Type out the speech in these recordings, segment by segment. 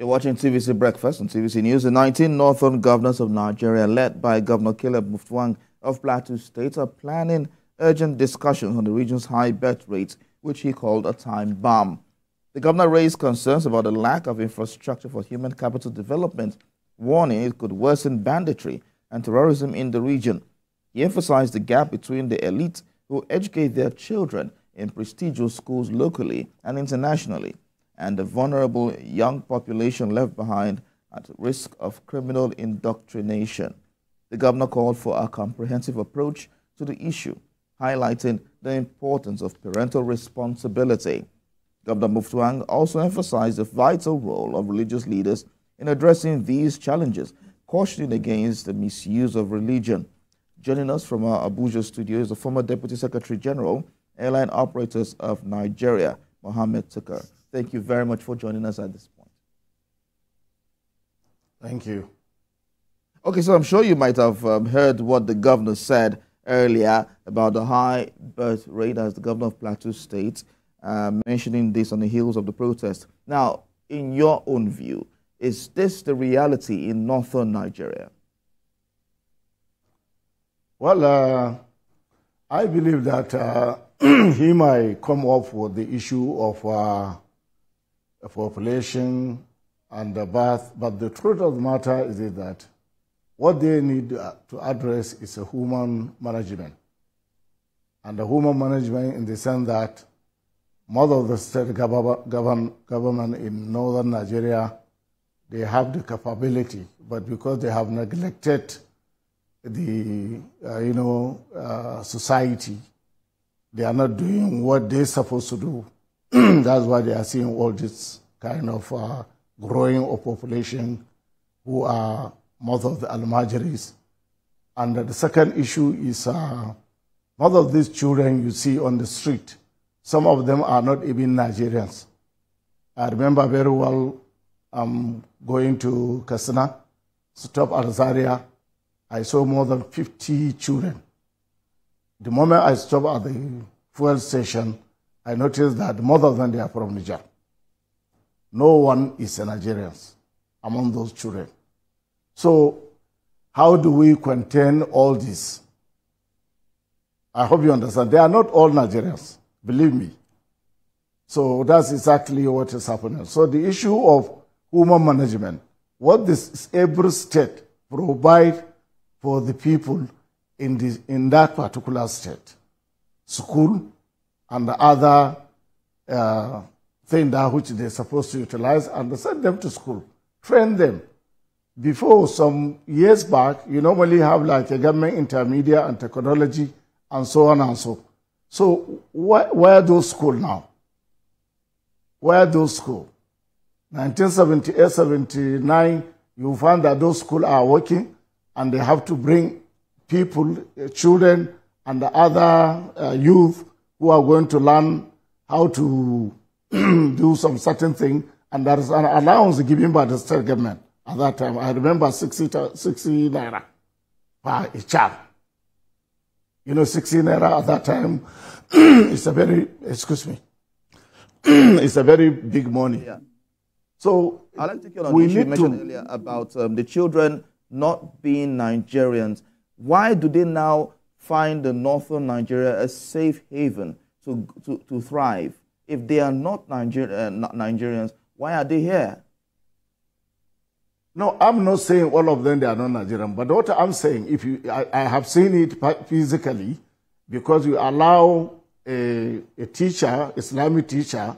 You're watching TVC Breakfast on TVC News. The 19 northern governors of Nigeria, led by Governor Caleb Mutfwang of Plateau State, are planning urgent discussions on the region's high birth rate, which he called a time bomb. The governor raised concerns about the lack of infrastructure for human capital development, warning it could worsen banditry and terrorism in the region. He emphasized the gap between the elite who educate their children in prestigious schools locally and internationally, and the vulnerable young population left behind at risk of criminal indoctrination. The governor called for a comprehensive approach to the issue, highlighting the importance of parental responsibility. Governor Mutfwang also emphasized the vital role of religious leaders in addressing these challenges, cautioning against the misuse of religion. Joining us from our Abuja studio is the former Deputy Secretary General, Airline Operators of Nigeria, Mohammed Tukur. Thank you very much for joining us at this point. Thank you. Okay, so I'm sure you might have heard what the governor said earlier about the high birth rate as the governor of Plateau State, mentioning this on the heels of the protest. Now, in your own view, is this the reality in northern Nigeria? Well, I believe that he might come up with the issue of population and the birth, but the truth of the matter is that what they need to address is a human management. And the human management in the sense that most of the state government in northern Nigeria, they have the capability, but because they have neglected the society, they are not doing what they're supposed to do. That's why they are seeing all this kind of growing of population who are most of the Almajiris. And the second issue is most of these children you see on the street, some of them are not even Nigerians. I remember very well going to Katsina, stop at Zaria. I saw more than 50 children. The moment I stopped at the fuel station, I noticed that most of them, they are from Niger. No one is a Nigerian among those children. So how do we contain all this? I hope you understand. They are not all Nigerians, believe me. So that's exactly what is happening. So the issue of human management, what this every state provide for the people in that particular state, school and the other thing that which they're supposed to utilize, and send them to school, train them. Before, some years back, you normally have like a government intermediate and technology and so on and so. So where are those schools now? Where are those schools? 1978, 79, you find that those schools are working and they have to bring people, children, and the other youth who are going to learn how to do some certain thing, and there is an allowance given by the state government at that time. I remember 60 naira per a child. 60 naira at that time is a very, it's a very big money. Yeah. So I'd like to take you on the issue you mentioned earlier about the children not being Nigerians. Why do they now find the northern Nigeria a safe haven to thrive? If they are not Nigerians, why are they here? No, I'm not saying all of them, they are not Nigerian. But what I'm saying, I have seen it physically, because you allow a teacher, Islamic teacher,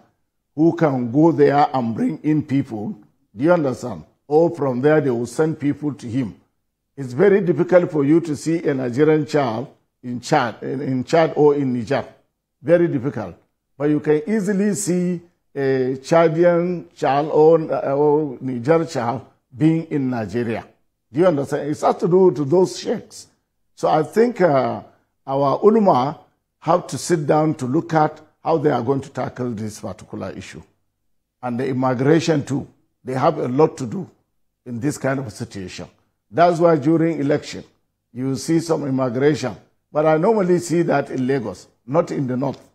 who can go there and bring in people. Do you understand? Or from there, they will send people to him. It's very difficult for you to see a Nigerian child in Chad or in Niger. Very difficult. But you can easily see a Chadian child or Niger child being in Nigeria. Do you understand? It has to do with those sheikhs. So I think our ulama have to sit down to look at how they are going to tackle this particular issue. And the immigration too. They have a lot to do in this kind of situation. That's why during election, you see some immigration. But I normally see that in Lagos, not in the north.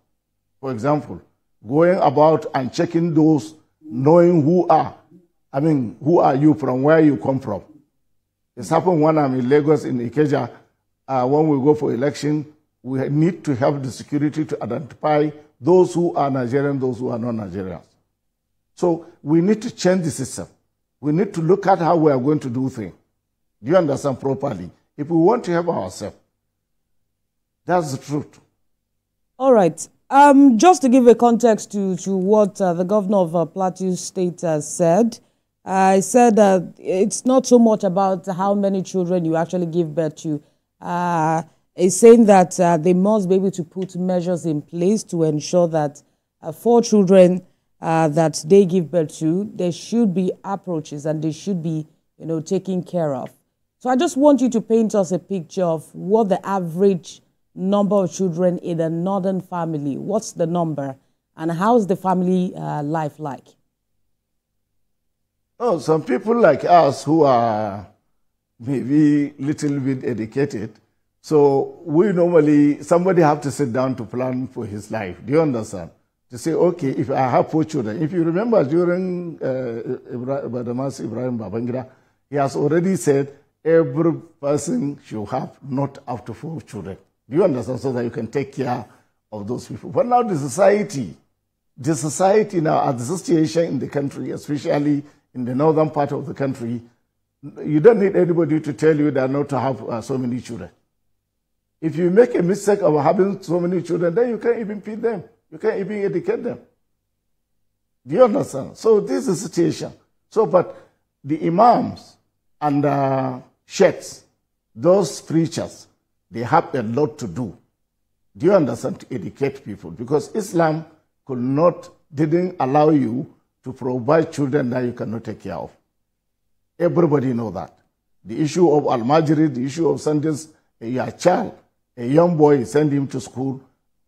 For example, going about and checking those, knowing who are I mean, who are you from where you come from? It's happened when I'm in Lagos, in Ikeja. When we go for election, we need to have the security to identify those who are Nigerian, those who are not Nigerians. So we need to change the system. We need to look at how we are going to do things. Do you understand properly? If we want to help ourselves, that's the truth. All right. Just to give a context to what the governor of Plateau State has said, I said that it's not so much about how many children you actually give birth to. He's saying that they must be able to put measures in place to ensure that for children that they give birth to, there should be approaches and they should be, taken care of. So I just want you to paint us a picture of what the average number of children in a northern family, what's the number, and how's the family life like? Oh, some people like us who are maybe little bit educated, so we normally, somebody have to sit down to plan for his life. Do you understand? To say, okay, if I have 4 children, if you remember during Badamasi Ibrahim Babangida, he has already said every person should have not up to 4 children. Do you understand? So that you can take care of those people. But now the society now, at the situation in the country, especially in the northern part of the country, you don't need anybody to tell you that not to have so many children. If you make a mistake of having so many children, then you can't even feed them. You can't even educate them. Do you understand? So this is the situation. So, but the imams and sheikhs, those preachers, they have a lot to do. Do you understand? To educate people. Because Islam didn't allow you to provide children that you cannot take care of. Everybody know that. The issue of al-majri, the issue of sending your child, a young boy, send him to school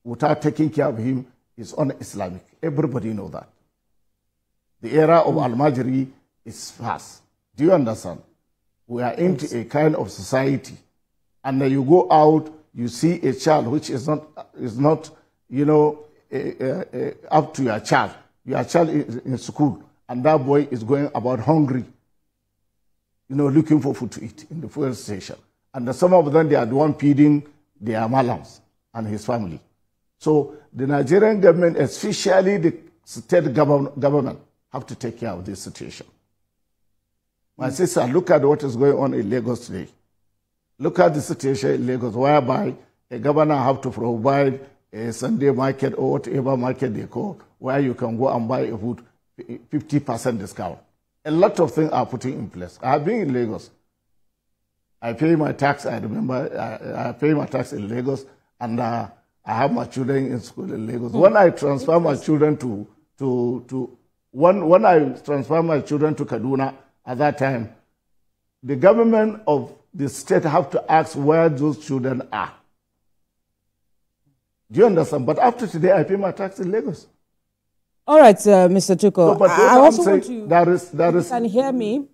without taking care of him is un-Islamic. Everybody know that. The era of al-majri is past. Do you understand? We are into a kind of society, and then you go out, you see a child which is not up to your child. Your child is in school, and that boy is going about hungry, looking for food to eat in the fuel station. And some of them, they are the one feeding their malams and his family. So the Nigerian government, especially the state government, have to take care of this situation. My sister, look at what is going on in Lagos today. Look at the situation in Lagos, whereby a governor have to provide a Sunday market or whatever market they call, where you can go and buy a food 50% discount. A lot of things are putting in place. I have been in Lagos. I pay my tax. I remember I pay my tax in Lagos, and I have my children in school in Lagos. When I transfer my children when I transfer my children to Kaduna at that time, the government of the state have to ask where those children are. Do you understand? But after today, I pay my tax in Lagos. All right, Mr. Tuko. So, I also want to. That is. Can you hear me?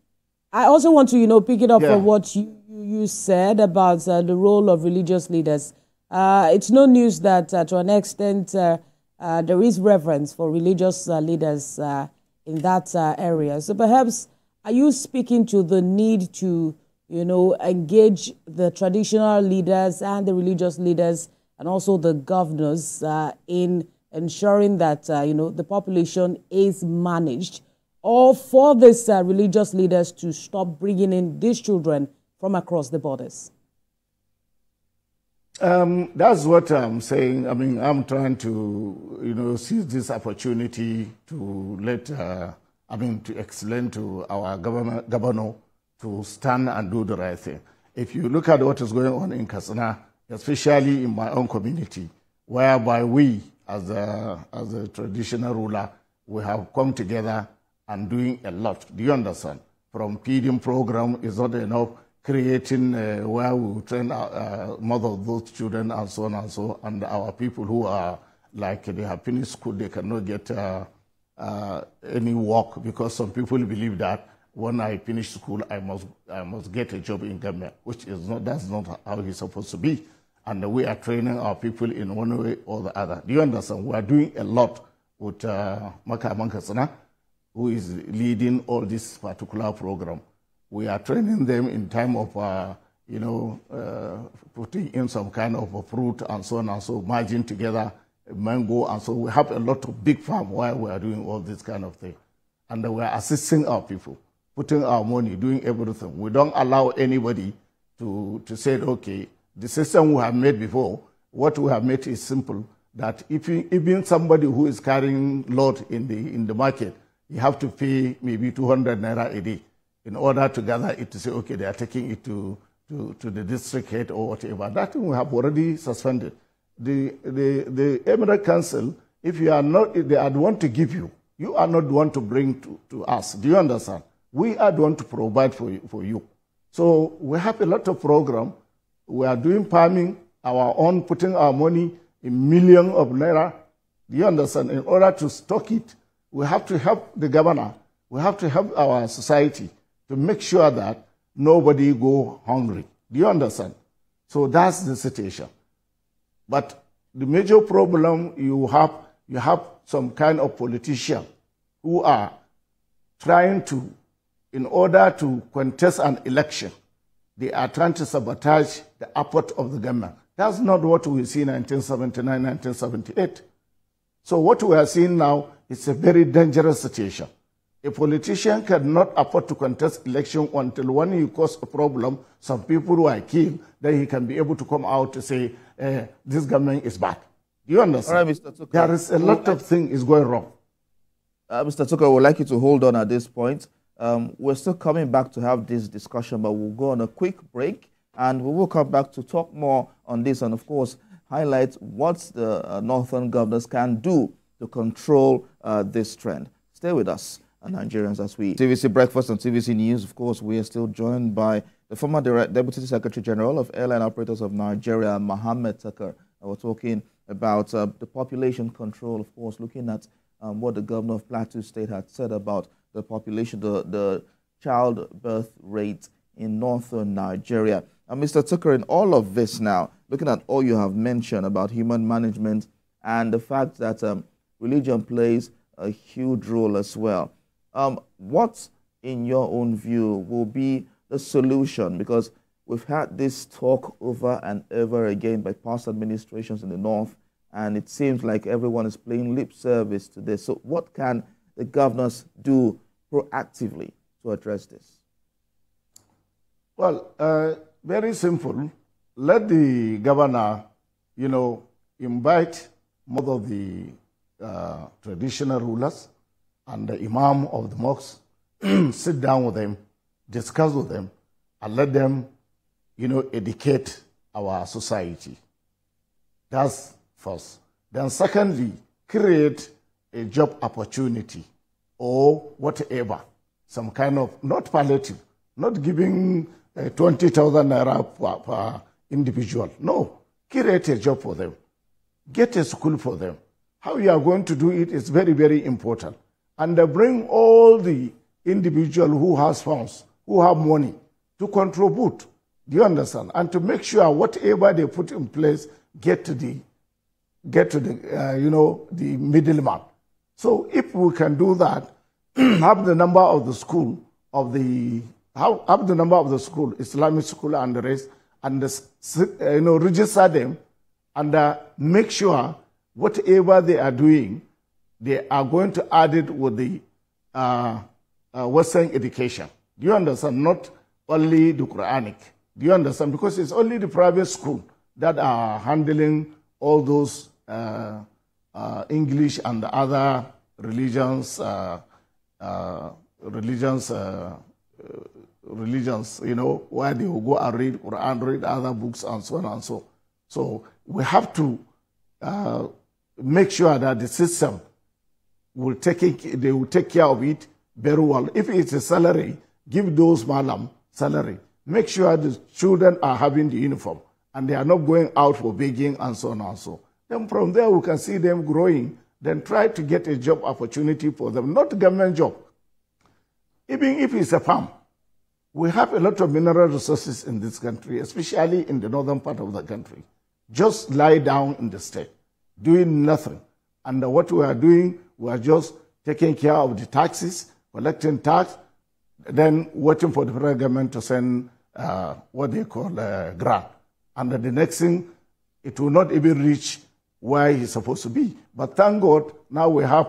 I also want to, pick it up from what you said about the role of religious leaders. It's no news that to an extent there is reverence for religious leaders in that area. So perhaps are you speaking to the need to, engage the traditional leaders and the religious leaders and also the governors in ensuring that, the population is managed, or for these religious leaders to stop bringing in these children from across the borders? That's what I'm saying. I mean, I'm trying to, seize this opportunity to to explain to our governor to stand and do the right thing. If you look at what is going on in Katsina, especially in my own community, whereby we, as a traditional ruler, we have come together and doing a lot. Do you understand? From feeding program is not enough, creating where we train mother of those children and so on and so on, and our people who are like they have finished school, they cannot get any work, because some people believe that when I finish school, I must get a job in government, which is not, that's not how it's supposed to be. And we are training our people in one way or the other. Do you understand? We are doing a lot with Makaman Katsina who is leading all this particular program. We are training them in time of, putting in some kind of a fruit and so on and so, merging together mango, and so we have a lot of big farm while we are doing all this kind of thing. And we are assisting our people, putting our money, doing everything. We don't allow anybody to say, okay, the system we have made before, what we have made is simple, that if even somebody who is carrying load in the market, you have to pay maybe 200 naira a day in order to gather it to say, okay, they are taking it to the district head or whatever. That thing we have already suspended. The Emirate Council, if you are not, they are the one to give you. You are not the one to bring to us. Do you understand? We are the one to provide for you. So we have a lot of program. We are doing farming, our own, putting our money in millions of naira. Do you understand? In order to stock it, we have to help the governor. We have to help our society to make sure that nobody go hungry. Do you understand? So that's the situation. But the major problem you have some kind of politician who are trying to, in order to contest an election, they are trying to sabotage the effort of the government. That's not what we see in 1979, 1978. So what we are seeing now is a very dangerous situation. A politician cannot afford to contest election until when you cause a problem, some people who are killed, then he can be able to come out to say, this government is bad. Do you understand? All right, Mr. Tukur. There is a lot of things is going wrong. Mr. Tukur, I would like you to hold on at this point. We're still coming back to have this discussion, but we'll go on a quick break, and we will come back to talk more on this and, of course, highlight what the northern governors can do to control this trend. Stay with us, Nigerians, as we TVC Breakfast and TVC News. Of course, we are still joined by the former Deputy Secretary General of Airline Operators of Nigeria, Mohammed Tukur. We're talking about the population control, of course, looking at what the governor of Plateau State had said about the population, the childbirth rate in northern Nigeria. Mr. Tukur, in all of this now, looking at all you have mentioned about human management and the fact that religion plays a huge role as well, what, in your own view, will be the solution? Because we've had this talk over and over again by past administrations in the north, and it seems like everyone is paying lip service to this. So what can the governors do proactively to address this? Well, very simple. Let the governor, invite most of the traditional rulers and the imam of the mosques, sit down with them, discuss with them, and let them, educate our society. That's first. Then secondly, create a job opportunity or whatever, some kind of, not palliative, not giving 20,000 naira per individual. No, create a job for them. Get a school for them. How you are going to do it is very, very important. And bring all the individual who has funds, who have money, to contribute. Do you understand? And to make sure whatever they put in place get to the the middleman. So if we can do that, have the number of the school have the number of the school, Islamic school and the rest, and register them, and make sure whatever they are doing, they are going to add it with the Western education. Do you understand? Not only the Quranic. Do you understand? Because it's only the private school that are handling all those English and other religions, where they will go and read Quran, read other books, and so on and so. So we have to make sure that the system will they will take care of it very well. If it's a salary, give those malam salary. Make sure the children are having the uniform and they are not going out for begging and so on and so. Then from there we can see them growing. Then try to get a job opportunity for them, not a government job. Even if it's a farm, we have a lot of mineral resources in this country, especially in the northern part of the country. Just lie down in the state, doing nothing. And what we are doing, we are just taking care of the taxes, collecting tax, then waiting for the federal government to send what they call grant. And the next thing, it will not even reach where he's supposed to be. But thank God, now we have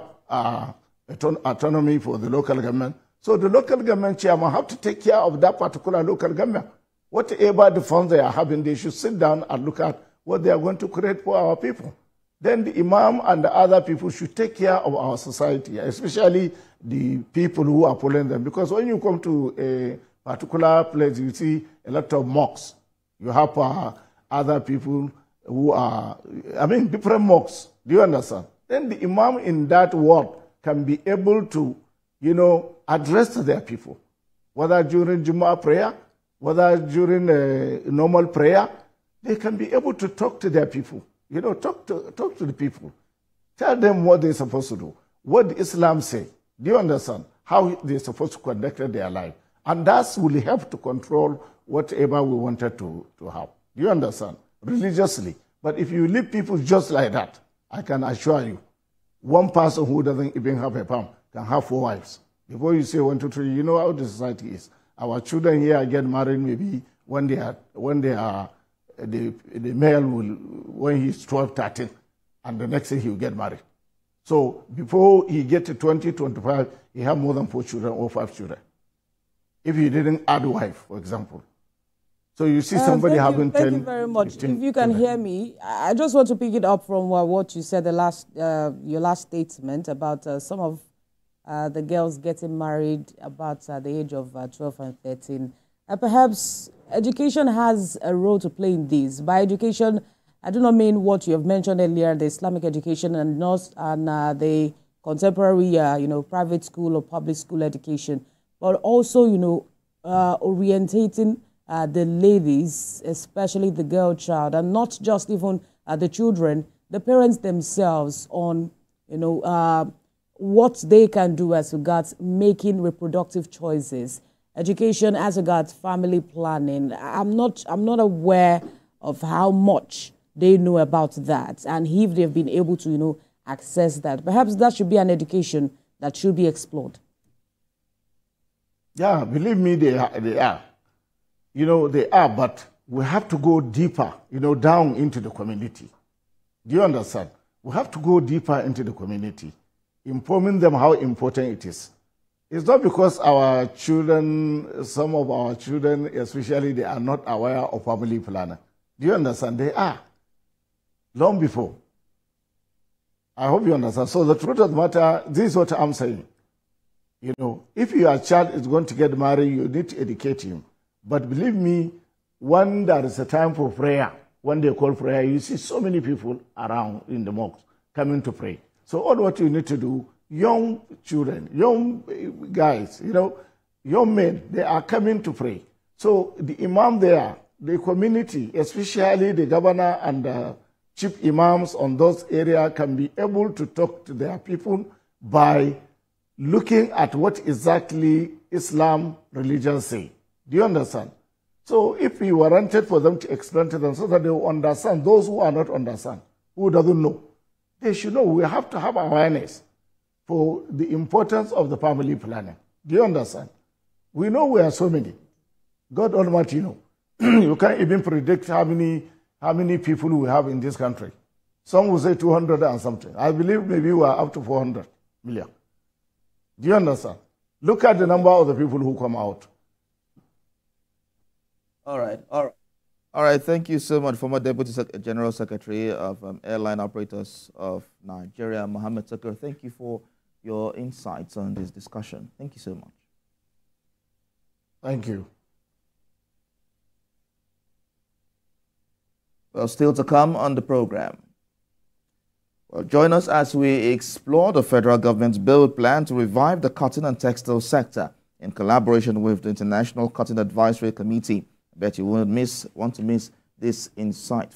autonomy for the local government. So the local government chairman have to take care of that particular local government. Whatever the funds they are having, they should sit down and look at what they are going to create for our people. Then the imam and the other people should take care of our society, especially the people who are following them. Because when you come to a particular place, you see a lot of mosques. You have other people who are, different mosques. Do you understand? Then the imam in that ward can be able to, address their people, whether during Jummah prayer, whether during normal prayer, they can be able to talk to their people. Talk to the people. Tell them what they're supposed to do. What Islam say. Do you understand? How they're supposed to conduct their life. And that will help to control whatever we wanted to have. Do you understand? Religiously. But if you leave people just like that, I can assure you, one person who doesn't even have a palm can have 4 wives. Before you say 1, 2, 3, you know how the society is. Our children here get married maybe when they are the male will, when he's 12, 13, and the next day he will get married. So before he gets to 20, 25, he have more than 4 children or 5 children. If he didn't add a wife, for example. So you see somebody having 10. Thank you very much. 15, if you can hear me, I just want to pick it up from what you said, your last statement about some of the girls getting married about the age of 12 and 13. Perhaps education has a role to play in this. By education, I do not mean what you have mentioned earlier, the Islamic education and the contemporary, private school or public school education, but also, orientating the ladies, especially the girl child, and not just even the children, the parents themselves on, what they can do as regards making reproductive choices. Education as regards family planning. I'm not aware of how much they know about that, and if they've been able to, access that. Perhaps that should be an education that should be explored. Yeah, believe me, they are. They are, but we have to go deeper, down into the community. Do you understand? We have to go deeper into the community, informing them how important it is. It's not because our children, some of our children especially, they are not aware of family planning. Do you understand? They are. Long before. I hope you understand. So the truth of the matter, this is what I'm saying. If your child is going to get married, you need to educate him. But believe me, when there is a time for prayer, when they call prayer, you see so many people around in the mosque coming to pray. So all what you need to do, young children, young guys, young men, they are coming to pray. So the imam there, the community, especially the governor and the chief imams on those areas can be able to talk to their people by looking at what exactly Islam religion say. Do you understand? So if we warranted for them to explain to them so that they will understand, those who are not understand, who doesn't know, they should know. We have to have awareness for the importance of the family planning. Do you understand? We know we are so many. God Almighty know. You can't even predict how many people we have in this country. Some will say 200 and something. I believe maybe we are up to 400 million. Do you understand? Look at the number of the people who come out. All right. Thank you so much, former Deputy General Secretary of Airline Operators of Nigeria, Mohammed Tukur. Thank you for your insights on this discussion. Thank you so much. Thank you. Well, still to come on the program. Well, join us as we explore the federal government's bill plan to revive the cotton and textile sector in collaboration with the International Cotton Advisory Committee. I bet you won't want to miss this insightful